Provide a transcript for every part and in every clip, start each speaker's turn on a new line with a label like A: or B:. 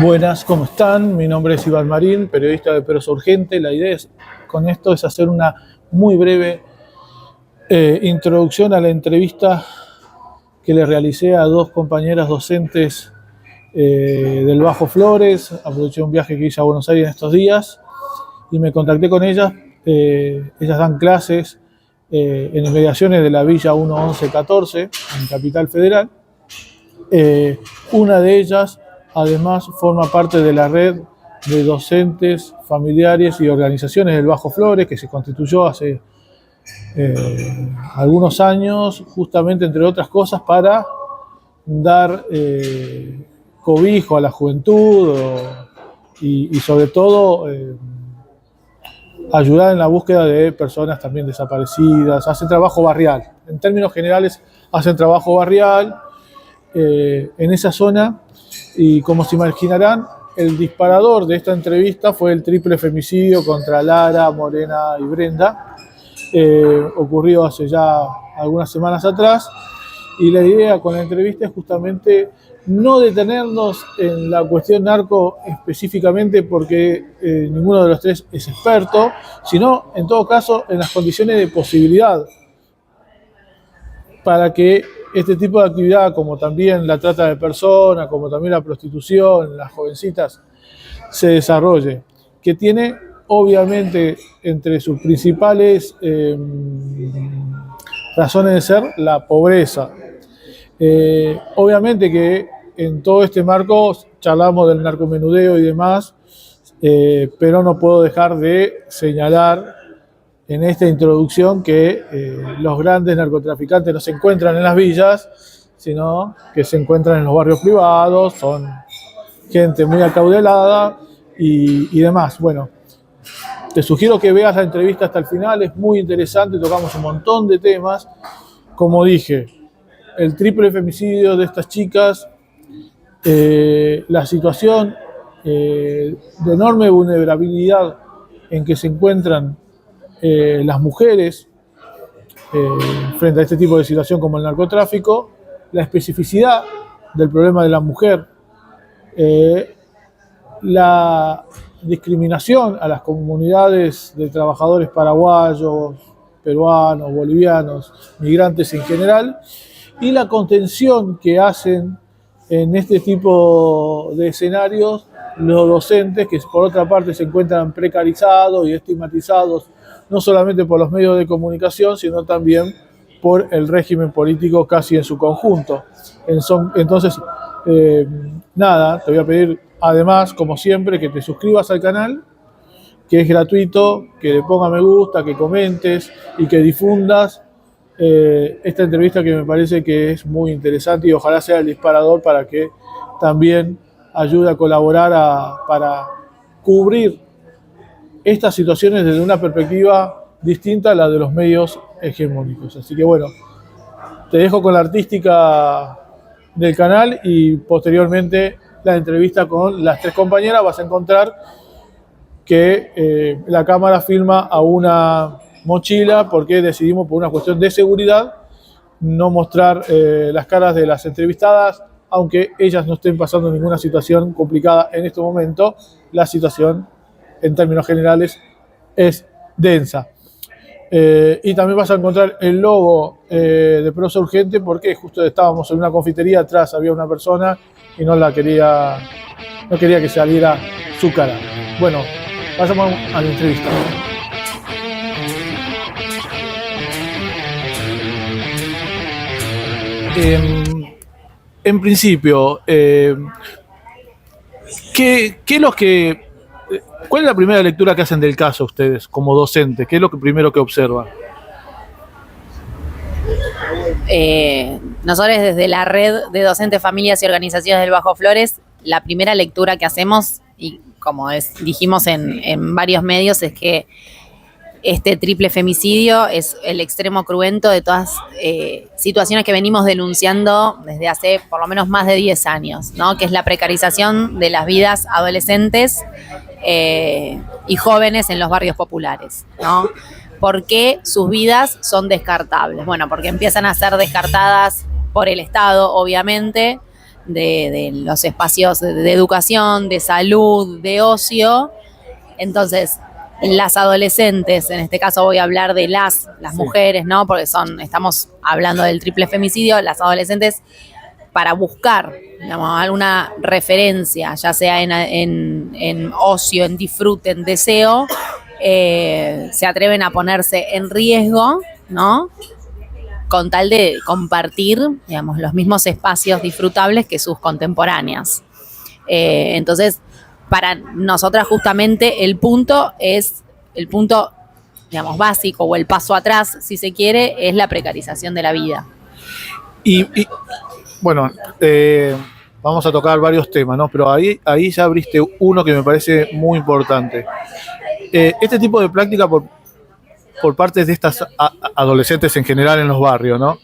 A: Buenas, ¿cómo están? Mi nombre es Iván Marín, periodista de Prosa Urgente. La idea con esto es hacer una muy breve introducción a la entrevista que le realicé a dos compañeras docentes del Bajo Flores. Aproveché un viaje que hice a Buenos Aires en estos días y me contacté con ellas. Ellas dan clases en inmediaciones de la Villa 1114, en Capital Federal. Una de ellas, además, forma parte de la red de docentes, familiares y organizaciones del Bajo Flores, que se constituyó hace algunos años, justamente, entre otras cosas, para dar cobijo a la juventud y sobre todo, ayudar en la búsqueda de personas también desaparecidas. Hacen trabajo barrial. En términos generales, hacen trabajo barrial en esa zona, y como se imaginarán, el disparador de esta entrevista fue el triple femicidio contra Lara, Morena y Brenda, ocurrido hace ya algunas semanas atrás, y la idea con la entrevista es justamente no detenernos en la cuestión narco específicamente porque ninguno de los tres es experto, sino en todo caso en las condiciones de posibilidad para que este tipo de actividad, como también la trata de personas, como también la prostitución, las jovencitas, se desarrolle, que tiene obviamente entre sus principales razones de ser la pobreza. Obviamente que en todo este marco charlamos del narcomenudeo y demás, pero no puedo dejar de señalar en esta introducción que los grandes narcotraficantes no se encuentran en las villas, sino que se encuentran en los barrios privados, son gente muy acaudalada y demás. Bueno, te sugiero que veas la entrevista hasta el final, es muy interesante, tocamos un montón de temas. Como dije, el triple femicidio de estas chicas, la situación de enorme vulnerabilidad en que se encuentran las mujeres frente a este tipo de situación como el narcotráfico, la especificidad del problema de la mujer, la discriminación a las comunidades de trabajadores paraguayos, peruanos, bolivianos, migrantes en general, y la contención que hacen en este tipo de escenarios los docentes, que por otra parte se encuentran precarizados y estigmatizados no solamente por los medios de comunicación, sino también por el régimen político casi en su conjunto. Entonces, nada, te voy a pedir además, como siempre, que te suscribas al canal, que es gratuito, que le pongas me gusta, que comentes y que difundas esta entrevista, que me parece que es muy interesante y ojalá sea el disparador para que también ayude a colaborar para cubrir estas situaciones desde una perspectiva distinta a la de los medios hegemónicos. Así que bueno, te dejo con la artística del canal y posteriormente la entrevista con las tres compañeras. Vas a encontrar que la cámara filma a una mochila porque decidimos, por una cuestión de seguridad, no mostrar las caras de las entrevistadas, aunque ellas no estén pasando ninguna situación complicada en este momento. La situación, en términos generales, es densa. Y también vas a encontrar el logo de Prosa Urgente porque justo estábamos en una confitería, atrás había una persona y no quería que saliera su cara. Bueno, pasamos a la entrevista. En principio, ¿cuál es la primera lectura que hacen del caso ustedes como docentes? ¿Qué es lo primero que observan?
B: Nosotros desde la red de docentes, familias y organizaciones del Bajo Flores, la primera lectura que hacemos, y como dijimos en varios medios, es que este triple femicidio es el extremo cruento de todas situaciones que venimos denunciando desde hace por lo menos más de 10 años, ¿no? Que es la precarización de las vidas adolescentes y jóvenes en los barrios populares, ¿no? ¿Por qué sus vidas son descartables? Bueno, porque empiezan a ser descartadas por el Estado, obviamente, de los espacios de educación, de salud, de ocio. Entonces, las adolescentes, en este caso voy a hablar de las mujeres, ¿no? Porque estamos hablando del triple femicidio, las adolescentes, para buscar, digamos, alguna referencia, ya sea en ocio, en disfrute, en deseo, se atreven a ponerse en riesgo, ¿no? Con tal de compartir, digamos, los mismos espacios disfrutables que sus contemporáneas. Entonces, para nosotras justamente el punto, digamos, básico, o el paso atrás, si se quiere, es la precarización de la vida.
A: Y bueno, vamos a tocar varios temas, ¿no? Pero ahí ya abriste uno que me parece muy importante. Este tipo de práctica por parte de estas adolescentes en general en los barrios, ¿no?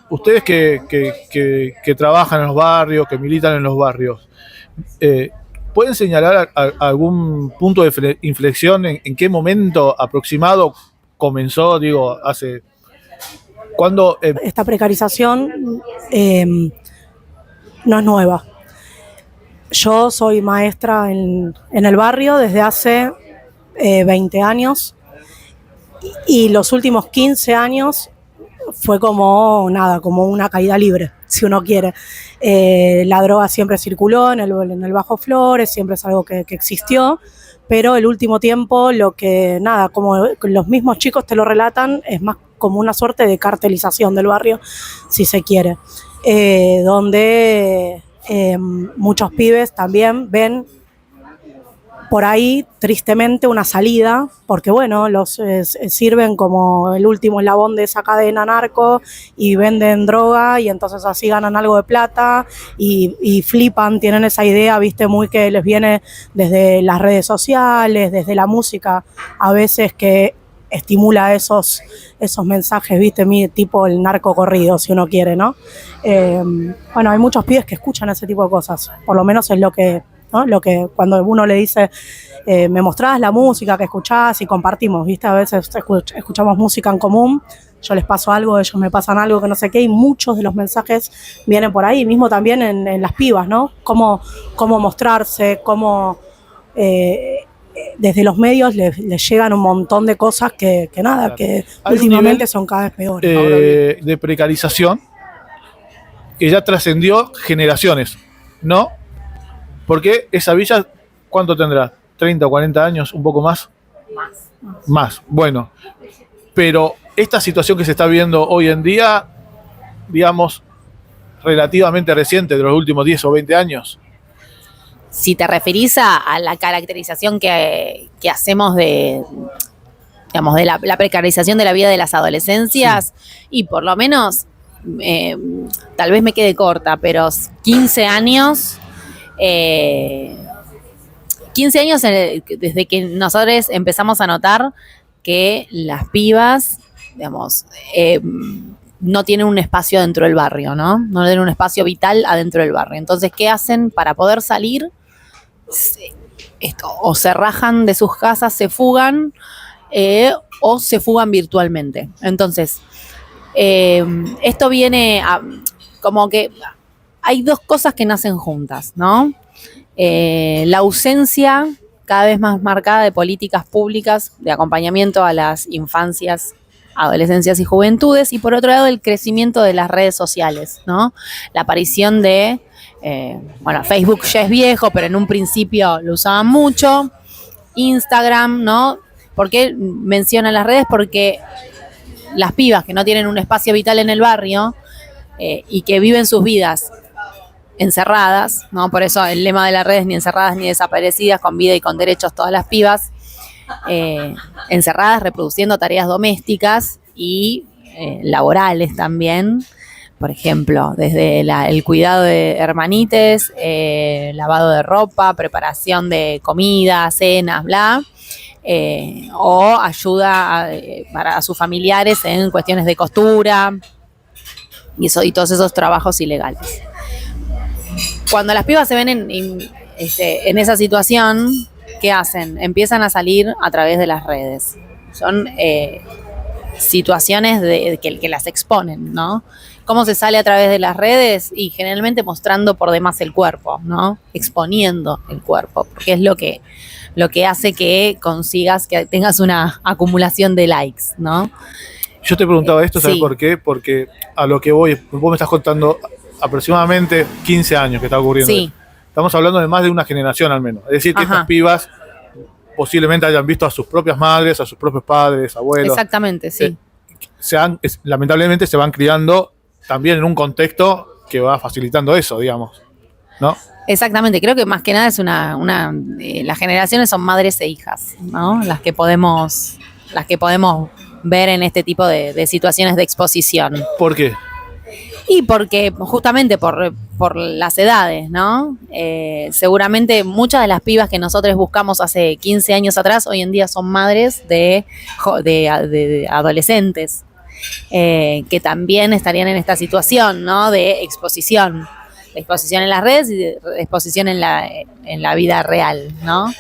A: Ustedes que trabajan en los barrios, que militan en los barrios, ¿pueden señalar algún punto de inflexión en qué momento aproximado comenzó, digo, hace... ¿Cuándo?
C: Esta precarización no es nueva. Yo soy maestra en el barrio desde hace 20 años y los últimos 15 años fue como una caída libre, si uno quiere. La droga siempre circuló en el Bajo Flores, siempre es algo que existió, pero el último tiempo como los mismos chicos te lo relatan, es más como una suerte de cartelización del barrio, si se quiere, donde muchos pibes también ven por ahí, tristemente, una salida, porque bueno, los sirven como el último eslabón de esa cadena narco y venden droga y entonces así ganan algo de plata y flipan, tienen esa idea, viste, muy que les viene desde las redes sociales, desde la música, a veces que estimula esos mensajes, viste, tipo el narco corrido, si uno quiere, ¿no? Bueno, hay muchos pibes que escuchan ese tipo de cosas, por lo menos es lo que, ¿no? Lo que cuando uno le dice, me mostrás la música que escuchás y compartimos, ¿viste? A veces escuchamos música en común, yo les paso algo, ellos me pasan algo, que no sé qué, y muchos de los mensajes vienen por ahí, mismo también en las pibas, ¿no? Cómo mostrarse, cómo desde los medios les llegan un montón de cosas que últimamente son cada vez peores.
A: De precarización que ya trascendió generaciones, ¿no? Porque esa villa, ¿cuánto tendrá? ¿30 o 40 años? ¿Un poco más? Más. Bueno, pero esta situación que se está viendo hoy en día, digamos, relativamente reciente, de los últimos 10 o 20 años.
B: Si te referís a la caracterización que hacemos de la precarización de la vida de las adolescencias, sí. Y por lo menos, tal vez me quede corta, pero 15 años... 15 años desde que nosotros empezamos a notar que las pibas, digamos, no tienen un espacio dentro del barrio, ¿no? No tienen un espacio vital adentro del barrio. Entonces, ¿qué hacen para poder salir? O se rajan de sus casas, se fugan, o se fugan virtualmente. Entonces, esto viene como que hay dos cosas que nacen juntas, ¿no? La ausencia cada vez más marcada de políticas públicas de acompañamiento a las infancias, adolescencias y juventudes, y por otro lado el crecimiento de las redes sociales, ¿no? La aparición de, Facebook ya es viejo, pero en un principio lo usaban mucho, Instagram, ¿no? ¿Por qué mencionan las redes? Porque las pibas que no tienen un espacio vital en el barrio y que viven sus vidas encerradas, ¿no? Por eso el lema de las redes, ni encerradas ni desaparecidas, con vida y con derechos todas las pibas, encerradas reproduciendo tareas domésticas y laborales también, por ejemplo, desde el cuidado de hermanites, lavado de ropa, preparación de comida, cenas, bla, o ayuda para sus familiares en cuestiones de costura y todos esos trabajos ilegales. Cuando las pibas se ven en esa situación, ¿qué hacen? Empiezan a salir a través de las redes. Son situaciones que las exponen, ¿no? ¿Cómo se sale a través de las redes? Y generalmente mostrando por demás el cuerpo, ¿no? Exponiendo el cuerpo, porque es lo que hace que consigas, que tengas una acumulación de likes, ¿no?
A: Yo te preguntaba esto, ¿sabes
B: Sí.
A: por qué? Porque a lo que voy, vos me estás contando aproximadamente 15 años que está ocurriendo.
B: Sí.
A: Esto. Estamos hablando de más de una generación al menos. Es decir, que
B: Ajá.
A: estas pibas posiblemente hayan visto a sus propias madres, a sus propios padres, abuelos.
B: Exactamente, sí.
A: Lamentablemente se van criando también en un contexto que va facilitando eso, digamos, ¿no?
B: Exactamente, creo que más que nada es las generaciones son madres e hijas, ¿no? Las que podemos ver en este tipo de situaciones de exposición.
A: ¿Por qué?
B: Y porque justamente por las edades, ¿no? Seguramente muchas de las pibas que nosotros buscamos hace 15 años atrás, hoy en día son madres de adolescentes, que también estarían en esta situación, ¿no? De exposición en las redes y de exposición en la vida real, ¿no?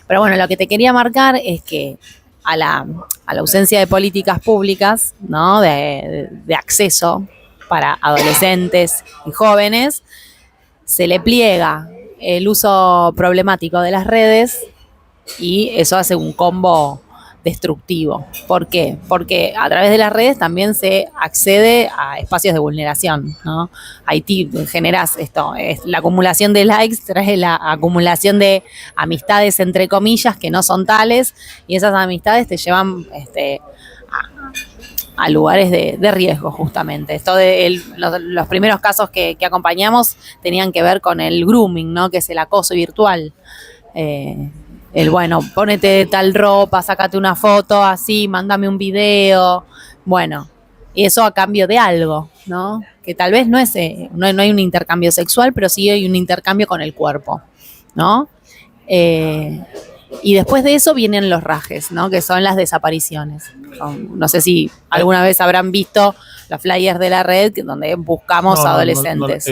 B: Pero bueno, lo que te quería marcar es que a la ausencia de políticas públicas, ¿no? De acceso para adolescentes y jóvenes, se le pliega el uso problemático de las redes y eso hace un combo destructivo. ¿Por qué? Porque a través de las redes también se accede a espacios de vulneración, ¿no? Ahí generas esto, la acumulación de likes trae la acumulación de amistades entre comillas que no son tales y esas amistades te llevan a lugares de riesgo justamente. Esto los primeros casos que acompañamos tenían que ver con el grooming, ¿no? Que es el acoso virtual. Bueno, ponete tal ropa, sácate una foto así, mándame un video. Bueno, y eso a cambio de algo, ¿no? Que tal vez no hay un intercambio sexual, pero sí hay un intercambio con el cuerpo, ¿no? Y después de eso vienen los rajes, ¿no? Que son las desapariciones. No sé si alguna vez habrán visto los flyers de la red donde buscamos adolescentes.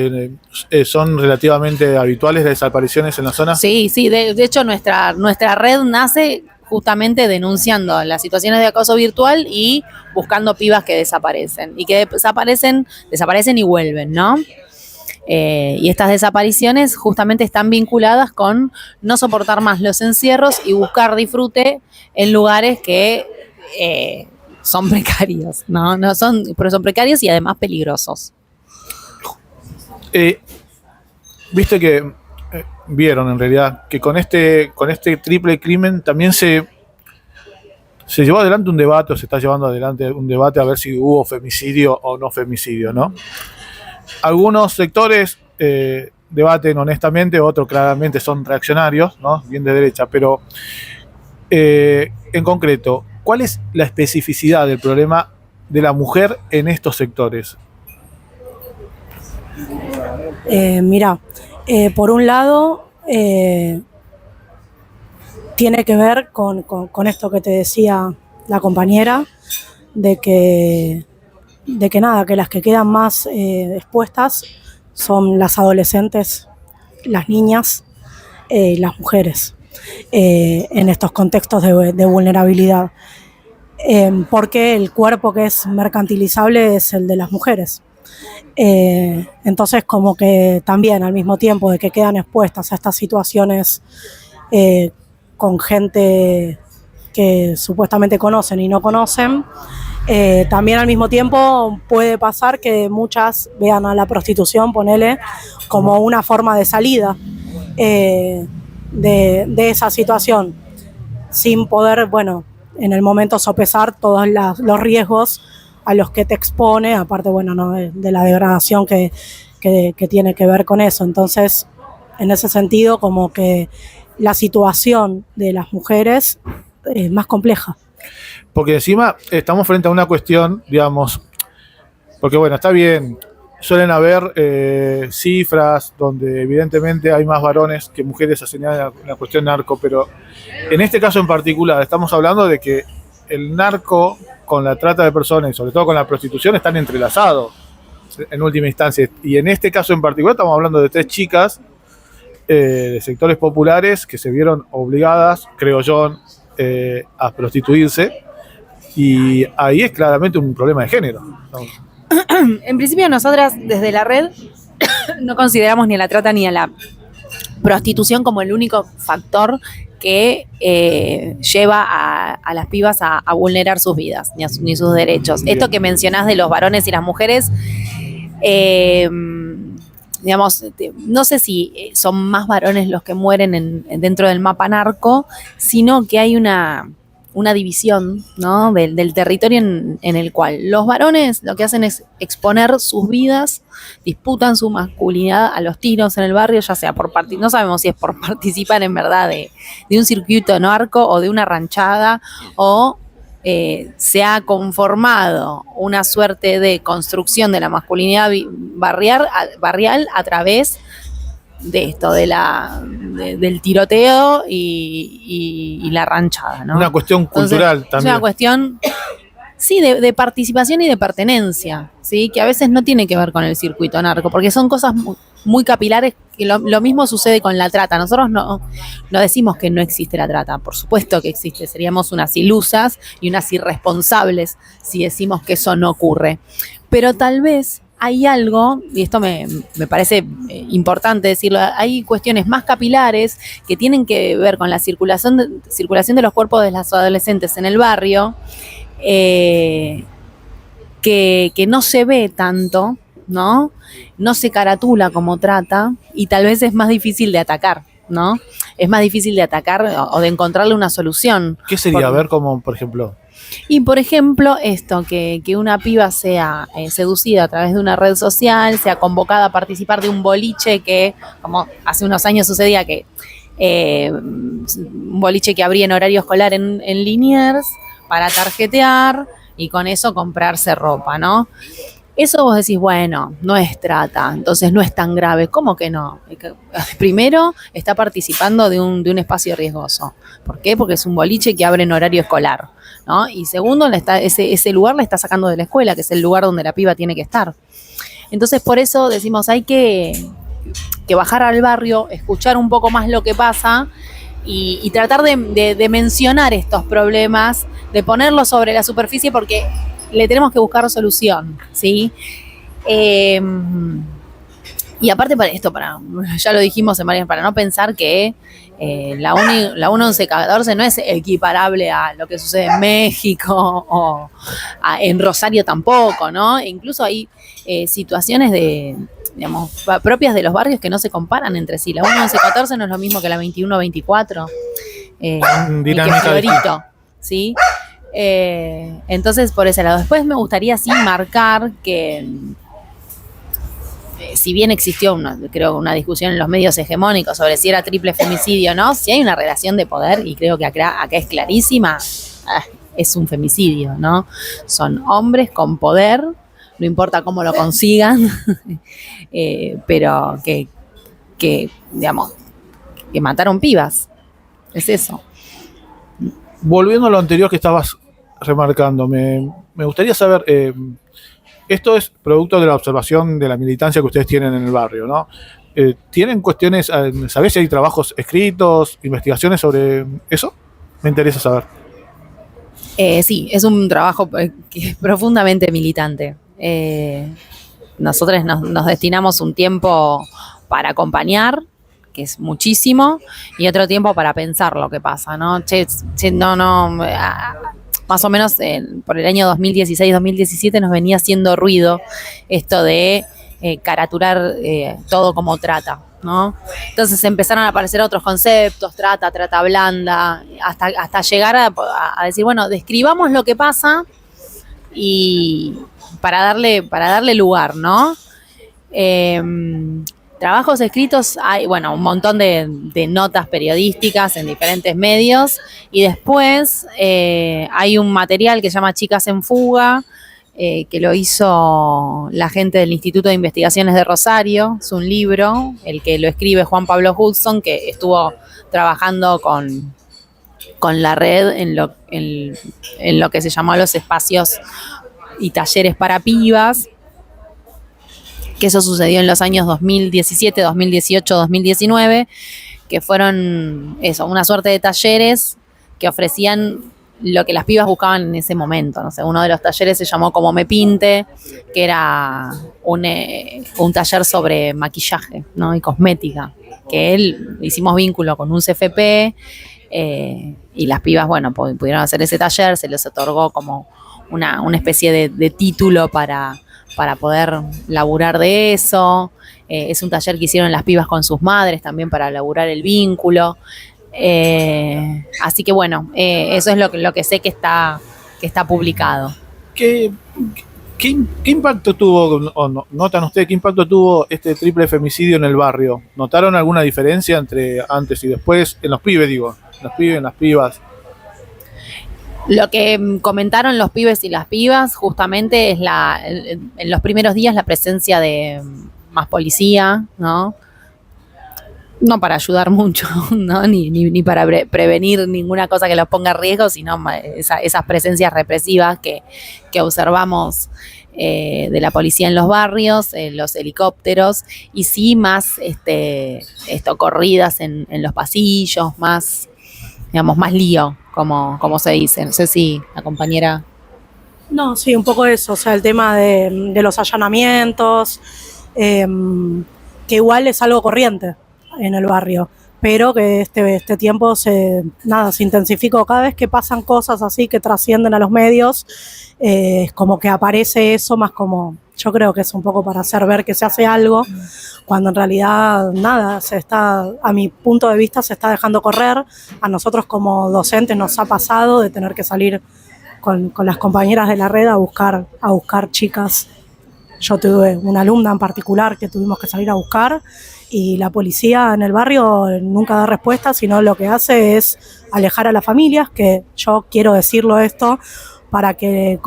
A: ¿Son relativamente habituales las desapariciones en la zona?
B: Sí, de hecho nuestra red nace justamente denunciando las situaciones de acoso virtual y buscando pibas que desaparecen. Y que desaparecen y vuelven, ¿no? Y estas desapariciones justamente están vinculadas con no soportar más los encierros y buscar disfrute en lugares que son precarios, ¿no? Pero son precarios y además peligrosos.
A: Viste que vieron en realidad que con este triple crimen también se llevó adelante un debate, o se está llevando adelante un debate a ver si hubo femicidio o no femicidio, ¿no? Algunos sectores debaten honestamente, otros claramente son reaccionarios, ¿no? Bien de derecha, pero en concreto, ¿cuál es la especificidad del problema de la mujer en estos sectores?
C: Mira, por un lado, tiene que ver con esto que te decía la compañera, de que nada, que las que quedan más expuestas son las adolescentes, las niñas, las mujeres, en estos contextos de vulnerabilidad. Porque el cuerpo que es mercantilizable es el de las mujeres. Entonces, como que también al mismo tiempo de que quedan expuestas a estas situaciones con gente que supuestamente conocen y no conocen, también al mismo tiempo puede pasar que muchas vean a la prostitución, ponele, como una forma de salida de esa situación, sin poder, bueno, en el momento sopesar todos los riesgos a los que te expone, aparte, bueno, ¿no? de la degradación que tiene que ver con eso. Entonces, en ese sentido, como que la situación de las mujeres es más compleja.
A: Porque encima estamos frente a una cuestión, digamos, porque bueno, está bien, suelen haber cifras donde evidentemente hay más varones que mujeres asesinadas en la cuestión narco, pero en este caso en particular estamos hablando de que el narco con la trata de personas y sobre todo con la prostitución están entrelazados en última instancia. Y en este caso en particular estamos hablando de 3 chicas de sectores populares que se vieron obligadas, creo yo, a prostituirse, y ahí es claramente un problema de género, ¿no?
B: En principio nosotras desde la red no consideramos ni a la trata ni a la prostitución como el único factor que lleva a las pibas a vulnerar sus vidas ni sus derechos.
A: Bien.
B: Esto que mencionás de los varones y las mujeres, digamos, no sé si son más varones los que mueren dentro del mapa narco, sino que hay una división, ¿no? del territorio en el cual los varones lo que hacen es exponer sus vidas, disputan su masculinidad a los tiros en el barrio, ya sea no sabemos si es por participar en verdad de un circuito narco o de una ranchada, o se ha conformado una suerte de construcción de la masculinidad barrial a través de esto, del tiroteo y la ranchada, ¿no?
A: Una cuestión cultural.
B: Entonces,
A: también.
B: Es una cuestión, sí, de participación y de pertenencia, ¿sí? Que a veces no tiene que ver con el circuito narco, porque son cosas muy capilares, que lo mismo sucede con la trata. Nosotros no decimos que no existe la trata, por supuesto que existe, seríamos unas ilusas y unas irresponsables si decimos que eso no ocurre. Pero tal vez hay algo, y esto me parece importante decirlo, hay cuestiones más capilares que tienen que ver con la circulación de los cuerpos de las adolescentes en el barrio, que no se ve tanto, ¿no? No se caratula como trata y tal vez es más difícil de atacar, ¿no? Es más difícil de atacar o de encontrarle una solución.
A: ¿Qué sería? A ver, como por ejemplo.
B: Y por ejemplo, esto, que una piba sea seducida a través de una red social, sea convocada a participar de un boliche que, como hace unos años sucedía, que un boliche que abría en horario escolar en Liniers para tarjetear y con eso comprarse ropa, ¿no? Eso vos decís, bueno, no es trata, entonces no es tan grave. ¿Cómo que no? Primero, está participando de un espacio riesgoso. ¿Por qué? Porque es un boliche que abre en horario escolar, ¿no? Y segundo, ese lugar la está sacando de la escuela, que es el lugar donde la piba tiene que estar. Entonces, por eso decimos, hay que bajar al barrio, escuchar un poco más lo que pasa y tratar de mencionar estos problemas, de ponerlos sobre la superficie, porque le tenemos que buscar solución, ¿sí? Y aparte para esto, ya lo dijimos en varias, para no pensar que la 1114 no es equiparable a lo que sucede en México o en Rosario tampoco, ¿no? E incluso hay situaciones propias de los barrios que no se comparan entre sí. La 1114 no es lo mismo que la 2124, ni que Fiorito, ¿sí? Entonces, por ese lado. Después me gustaría sí marcar que si bien existió una discusión en los medios hegemónicos sobre si era triple femicidio o no, si hay una relación de poder, y creo que acá es clarísima, es un femicidio, ¿no? Son hombres con poder, no importa cómo lo consigan, pero que mataron pibas. Es eso.
A: Volviendo a lo anterior que estabas remarcando, me gustaría saber, esto es producto de la observación de la militancia que ustedes tienen en el barrio, ¿no? ¿Tienen cuestiones, sabés si hay trabajos escritos, investigaciones sobre eso? Me interesa saber.
B: Sí, es un trabajo profundamente militante. Nosotros nos destinamos un tiempo para acompañar, que es muchísimo, y otro tiempo para pensar lo que pasa, ¿no? Más o menos por el año 2016-2017 nos venía haciendo ruido esto de caraturar todo como trata, ¿no? Entonces empezaron a aparecer otros conceptos, trata blanda, hasta llegar a decir, bueno, describamos lo que pasa y para darle lugar, ¿no? Trabajos escritos, hay, bueno, un montón de notas periodísticas en diferentes medios, y después hay un material que se llama Chicas en Fuga, que lo hizo la gente del Instituto de Investigaciones de Rosario. Es un libro, el que lo escribe Juan Pablo Hudson, que estuvo trabajando con la red en lo que se llamó los espacios y talleres para pibas, que eso sucedió en los años 2017, 2018, 2019, que fueron una suerte de talleres que ofrecían lo que las pibas buscaban en ese momento. No sé, uno de los talleres se llamó Como me pinte, que era un taller sobre maquillaje, ¿no? Y cosmética, que hicimos vínculo con un CFP, y las pibas, bueno, pudieron hacer ese taller, se les otorgó como una especie de título para poder laburar de eso. Es un taller que hicieron las pibas con sus madres también para laburar el vínculo. Así que bueno, eso es lo que sé que está publicado.
A: ¿Qué impacto tuvo, o notan ustedes, qué impacto tuvo este triple femicidio en el barrio? ¿Notaron alguna diferencia entre antes y después? En los pibes, digo, en los pibes, en las pibas.
B: Lo que comentaron los pibes y las pibas justamente es en los primeros días la presencia de más policía, ¿no? No para ayudar mucho, ¿no? Ni para prevenir ninguna cosa que los ponga en riesgo, sino esas presencias represivas que observamos de la policía en los barrios, los helicópteros, y sí más corridas en los pasillos, más, digamos, más lío, como se dice. No sé si la compañera...
C: No, sí, un poco eso, o sea, el tema de los allanamientos, que igual es algo corriente en el barrio, pero que este tiempo se intensificó. Cada vez que pasan cosas así que trascienden a los medios, como que aparece eso más como, yo creo que es un poco para hacer ver que se hace algo, cuando en realidad nada, a mi punto de vista se está dejando correr. A nosotros como docentes nos ha pasado de tener que salir con las compañeras de la red a buscar chicas. Yo tuve una alumna en particular que tuvimos que salir a buscar, y la policía en el barrio nunca da respuesta, sino lo que hace es alejar a las familias, que yo quiero decirlo esto para que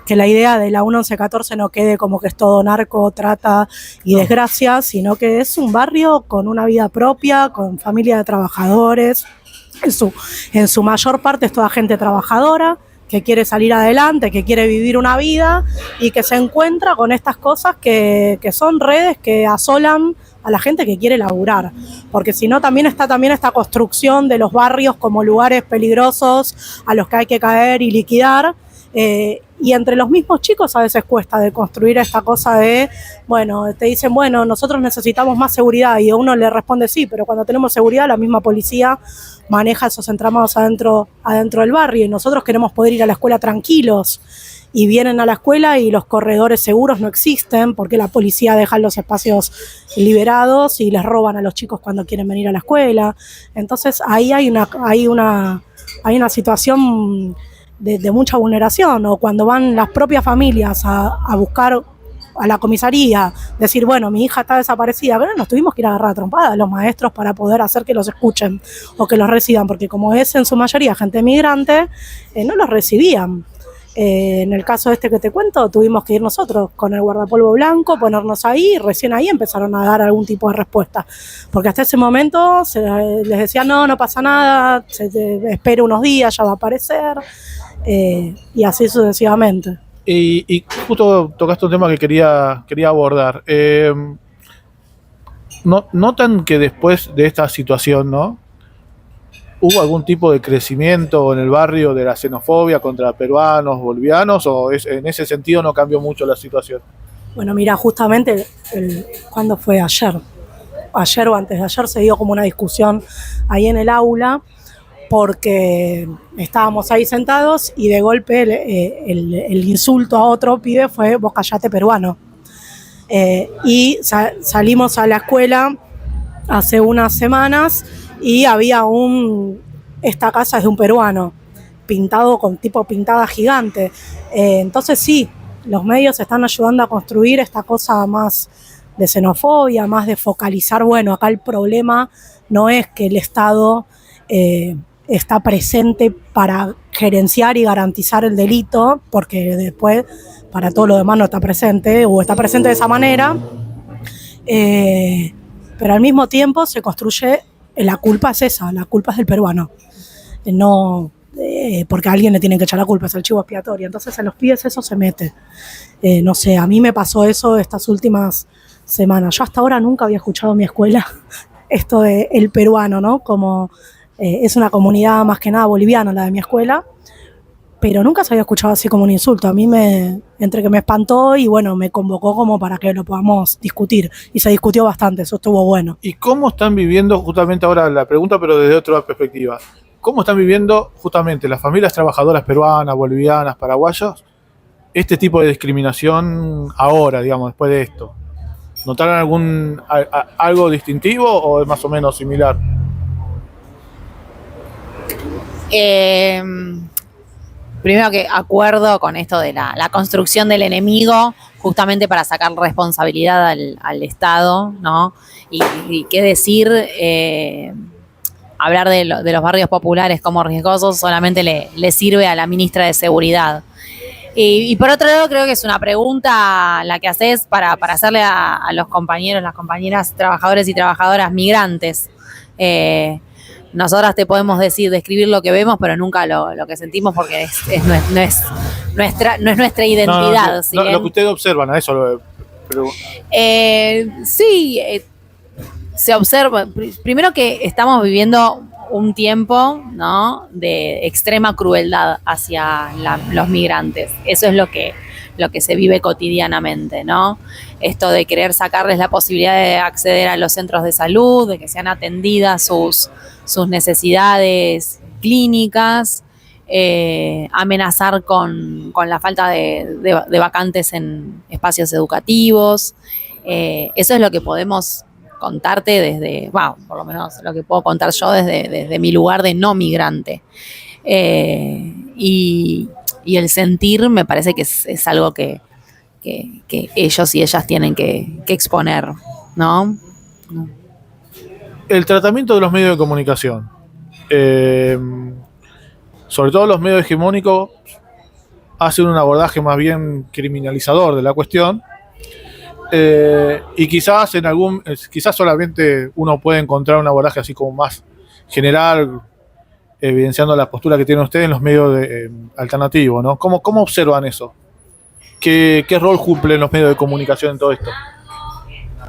C: la idea de la 1114 no quede como que es todo narco, trata y desgracia, sino que es un barrio con una vida propia, con familia de trabajadores. En su mayor parte es toda gente trabajadora, que quiere salir adelante, que quiere vivir una vida y que se encuentra con estas cosas que son redes que asolan a la gente que quiere laburar, porque si no también está esta construcción de los barrios como lugares peligrosos a los que hay que caer y liquidar, y entre los mismos chicos a veces cuesta de construir esta cosa de, bueno, te dicen, bueno, nosotros necesitamos más seguridad, y uno le responde sí, pero cuando tenemos seguridad la misma policía maneja esos entramados adentro del barrio, y nosotros queremos poder ir a la escuela tranquilos, y vienen a la escuela y los corredores seguros no existen porque la policía deja los espacios liberados y les roban a los chicos cuando quieren venir a la escuela. Entonces ahí hay una situación de mucha vulneración, o cuando van las propias familias a buscar a la comisaría, decir, bueno, mi hija está desaparecida, pero nos tuvimos que ir a agarrar a trompadas a los maestros para poder hacer que los escuchen o que los reciban, porque como es en su mayoría gente migrante, no los recibían. En el caso que te cuento, tuvimos que ir nosotros con el guardapolvo blanco, ponernos ahí, y recién ahí empezaron a dar algún tipo de respuesta, porque hasta ese momento les decían, no pasa nada, espere unos días, ya va a aparecer, y así sucesivamente.
A: Y justo tocaste un tema que quería abordar. ¿Notan que después de esta situación, ¿no?, hubo algún tipo de crecimiento en el barrio de la xenofobia contra peruanos, bolivianos, o en ese sentido no cambió mucho la situación?
C: Bueno, mira, justamente, ¿cuándo fue? Ayer o antes de ayer se dio como una discusión ahí en el aula, porque estábamos ahí sentados y de golpe el insulto a otro pibe fue "vos callate peruano". Y salimos a la escuela hace unas semanas y había esta casa es de un peruano, pintado con tipo pintada gigante. Entonces sí, los medios están ayudando a construir esta cosa más de xenofobia, más de focalizar, bueno, acá el problema no es que el Estado está presente para gerenciar y garantizar el delito, porque después para todo lo demás no está presente, o está presente de esa manera, pero al mismo tiempo se construye, la culpa es esa, la culpa es del peruano, no porque a alguien le tienen que echar la culpa, es el chivo expiatorio. Entonces a los pibes eso se mete. No sé, a mí me pasó eso estas últimas semanas. Yo hasta ahora nunca había escuchado en mi escuela esto de el peruano, ¿no? Como Es una comunidad más que nada boliviana la de mi escuela, pero nunca se había escuchado así como un insulto. A mí entre que me espantó y bueno, me convocó como para que lo podamos discutir. Y se discutió bastante, eso estuvo bueno.
A: ¿Y cómo están viviendo, justamente ahora la pregunta, pero desde otra perspectiva, cómo están viviendo justamente las familias trabajadoras peruanas, bolivianas, paraguayas, este tipo de discriminación ahora, digamos, después de esto? ¿Notaron algo distintivo o es más o menos similar?
B: Primero que acuerdo con esto de la construcción del enemigo, justamente para sacar responsabilidad al Estado, ¿no? Y qué decir, hablar de los barrios populares como riesgosos solamente le sirve a la ministra de Seguridad. Y por otro lado, creo que es una pregunta la que haces para hacerle a los compañeros, las compañeras, trabajadores y trabajadoras migrantes. Nosotras te podemos describir lo que vemos, pero nunca lo que sentimos, porque no es nuestra identidad.
A: No,
B: ¿sí?
A: Lo que ustedes observan, a eso lo pregunto.
B: Sí, se observa. Primero que estamos viviendo un tiempo, ¿no?, de extrema crueldad hacia los migrantes. Eso es lo que se vive cotidianamente, ¿no? Esto de querer sacarles la posibilidad de acceder a los centros de salud, de que sean atendidas sus necesidades clínicas, amenazar con la falta de vacantes en espacios educativos. Eso es lo que podemos contarte desde, por lo menos lo que puedo contar yo desde mi lugar de no migrante. Y el sentir me parece que es algo que ellos y ellas tienen que exponer, ¿no?
A: El tratamiento de los medios de comunicación, sobre todo los medios hegemónicos, hacen un abordaje más bien criminalizador de la cuestión, y quizás quizás solamente uno puede encontrar un abordaje así como más general, evidenciando la postura que tienen ustedes en los medios alternativos, ¿no? ¿Cómo observan eso? ¿Qué rol cumplen los medios de comunicación en todo esto?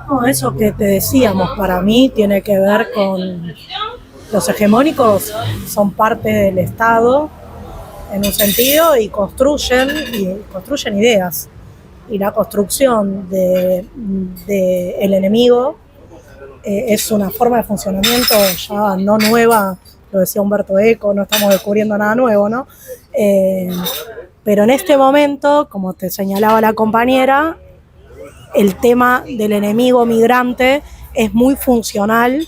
C: No, eso que te decíamos, para mí tiene que ver con los hegemónicos, son parte del Estado en un sentido y construyen ideas. Y la construcción de el enemigo es una forma de funcionamiento ya no nueva, lo decía Humberto Eco, no estamos descubriendo nada nuevo, ¿no? Pero en este momento, como te señalaba la compañera, el tema del enemigo migrante es muy funcional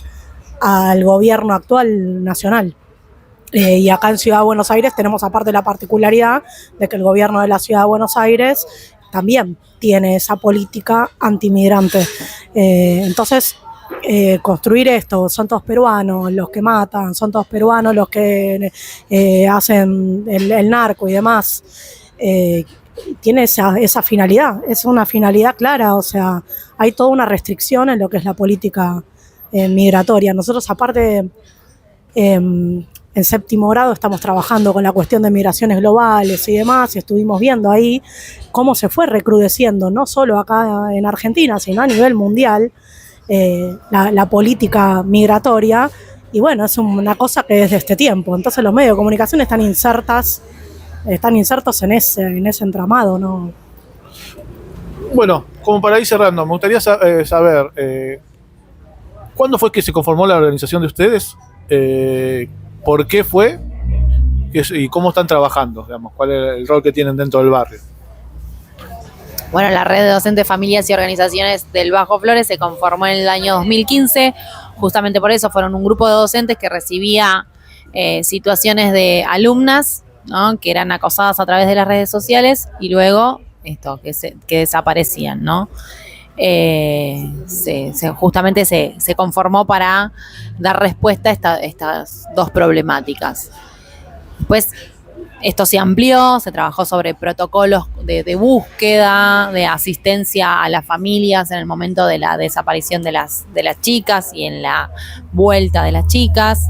C: al gobierno actual nacional. Y acá en Ciudad de Buenos Aires tenemos aparte la particularidad de que el gobierno de la Ciudad de Buenos Aires también tiene esa política antimigrante. Entonces, construir esto, son todos peruanos los que matan, son todos peruanos los que hacen el narco y demás, tiene esa finalidad, es una finalidad clara, o sea, hay toda una restricción en lo que es la política migratoria. Nosotros aparte, en séptimo grado estamos trabajando con la cuestión de migraciones globales y demás, y estuvimos viendo ahí cómo se fue recrudeciendo, no solo acá en Argentina, sino a nivel mundial, la política migratoria, y bueno, es una cosa que es de este tiempo. Entonces los medios de comunicación están insertos en ese entramado, ¿no?
A: Bueno, como para ir cerrando, me gustaría saber ¿cuándo fue que se conformó la organización de ustedes? ¿Por qué fue? ¿Y cómo están trabajando? Digamos, ¿cuál es el rol que tienen dentro del barrio?
B: Bueno, la red de docentes, familias y organizaciones del Bajo Flores se conformó en el año 2015. Justamente por eso fueron un grupo de docentes que recibía situaciones de alumnas, ¿no?, que eran acosadas a través de las redes sociales y luego que desaparecían, ¿no? Justamente se conformó para dar respuesta a estas dos problemáticas. Después esto se amplió, se trabajó sobre protocolos de búsqueda, de asistencia a las familias en el momento de la desaparición de las chicas y en la vuelta de las chicas.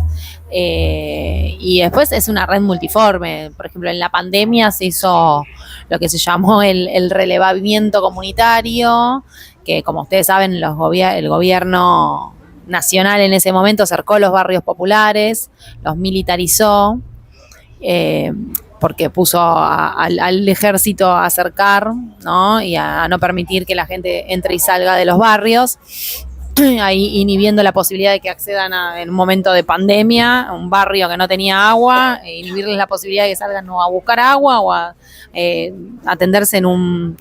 B: Y después es una red multiforme. Por ejemplo, en la pandemia se hizo lo que se llamó el relevamiento comunitario, que como ustedes saben el gobierno nacional en ese momento cercó los barrios populares, los militarizó, porque puso al ejército a cercar, ¿no? Y a no permitir que la gente entre y salga de los barrios, ahí inhibiendo la posibilidad de que accedan en un momento de pandemia a un barrio que no tenía agua, inhibirles la posibilidad de que salgan o a buscar agua o a atenderse en un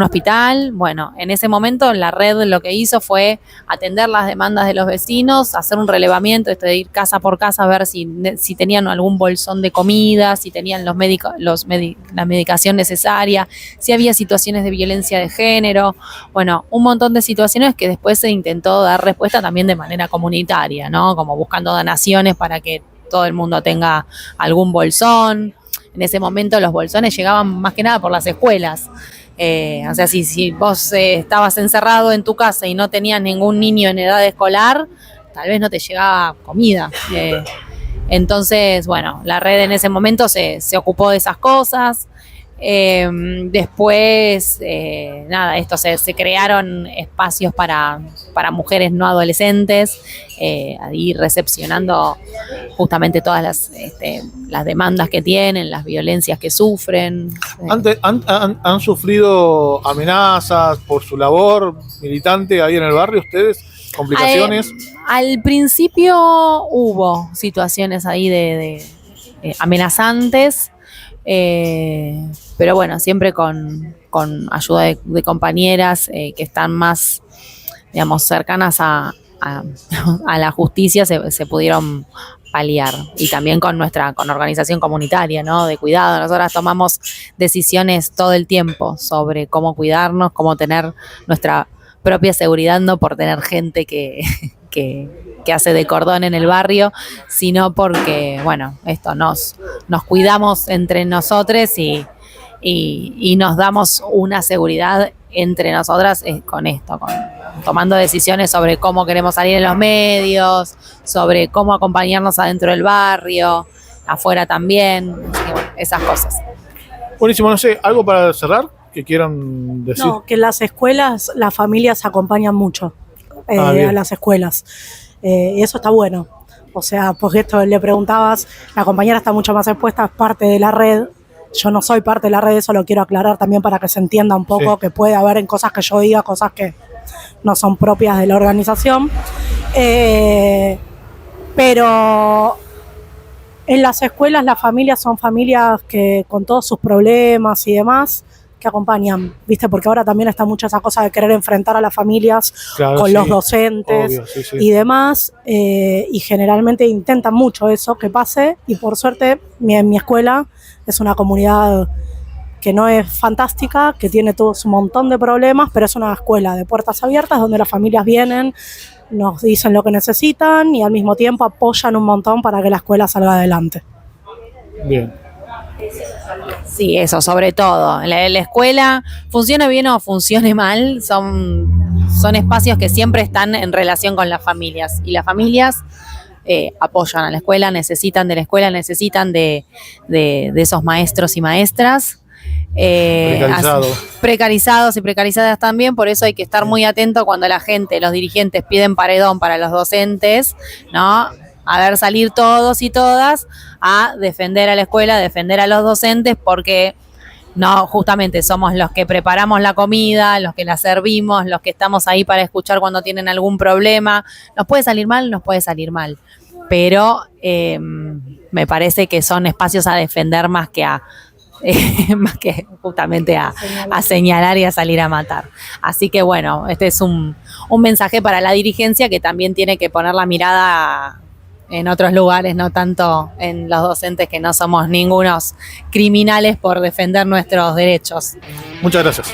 B: hospital. Bueno, en ese momento la red lo que hizo fue atender las demandas de los vecinos, hacer un relevamiento, de ir casa por casa a ver si tenían algún bolsón de comida, si tenían la medicación necesaria, si había situaciones de violencia de género, bueno, un montón de situaciones que después se intentó dar respuesta también de manera comunitaria, ¿no? Como buscando donaciones para que todo el mundo tenga algún bolsón. En ese momento los bolsones llegaban más que nada por las escuelas. O sea, si vos estabas encerrado en tu casa y no tenías ningún niño en edad escolar, tal vez no te llegaba comida. Entonces, bueno, la red en ese momento se ocupó de esas cosas. Después, se crearon espacios para mujeres no adolescentes, ahí recepcionando justamente todas las demandas que tienen, las violencias que sufren.
A: ¿Han sufrido amenazas por su labor militante ahí en el barrio ustedes? ¿Complicaciones?
B: Al principio hubo situaciones ahí de amenazantes, pero bueno, siempre con ayuda de compañeras que están más, digamos, cercanas a la justicia, se pudieron paliar. Y también con organización comunitaria, ¿no? De cuidado. Nosotras tomamos decisiones todo el tiempo sobre cómo cuidarnos, cómo tener nuestra propia seguridad, no por tener gente que hace de cordón en el barrio, sino porque, bueno, nos cuidamos entre nosotros y nos damos una seguridad entre nosotras con esto, tomando decisiones sobre cómo queremos salir en los medios, sobre cómo acompañarnos adentro del barrio, afuera también, así que, bueno, esas cosas.
A: Buenísimo, no sé, ¿algo para cerrar que quieran decir?
C: No, que en las escuelas las familias acompañan mucho a las escuelas. Y eso está bueno. O sea, porque esto le preguntabas, la compañera está mucho más expuesta, es parte de la red. Yo no soy parte de la red, eso lo quiero aclarar también para que se entienda un poco, que puede haber en cosas que yo diga, cosas que no son propias de la organización. Pero en las escuelas las familias son familias que con todos sus problemas y demás, que acompañan, ¿viste? Porque ahora también está mucho esa cosa de querer enfrentar a las familias con los docentes, obvio, y demás, y generalmente intentan mucho eso que pase, y por suerte en mi escuela es una comunidad que no es fantástica, que tiene todo un montón de problemas, pero es una escuela de puertas abiertas donde las familias vienen, nos dicen lo que necesitan y al mismo tiempo apoyan un montón para que la escuela salga adelante.
A: Bien.
B: Sí, eso, sobre todo. La escuela, funcione bien o funcione mal, son espacios que siempre están en relación con las familias. Y las familias apoyan a la escuela, necesitan de la escuela, necesitan de esos maestros y maestras. Precarizados y precarizadas también, por eso hay que estar muy atento cuando los dirigentes piden paredón para los docentes, ¿no? A ver, salir todos y todas a defender a la escuela, a defender a los docentes, porque no, justamente somos los que preparamos la comida, los que la servimos, los que estamos ahí para escuchar cuando tienen algún problema. Nos puede salir mal, pero me parece que son espacios a defender más que justamente a señalar y a salir a matar. Así que bueno, este es un mensaje para la dirigencia, que también tiene que poner la mirada en otros lugares, no tanto en los docentes, que no somos ningunos criminales por defender nuestros derechos.
A: Muchas gracias.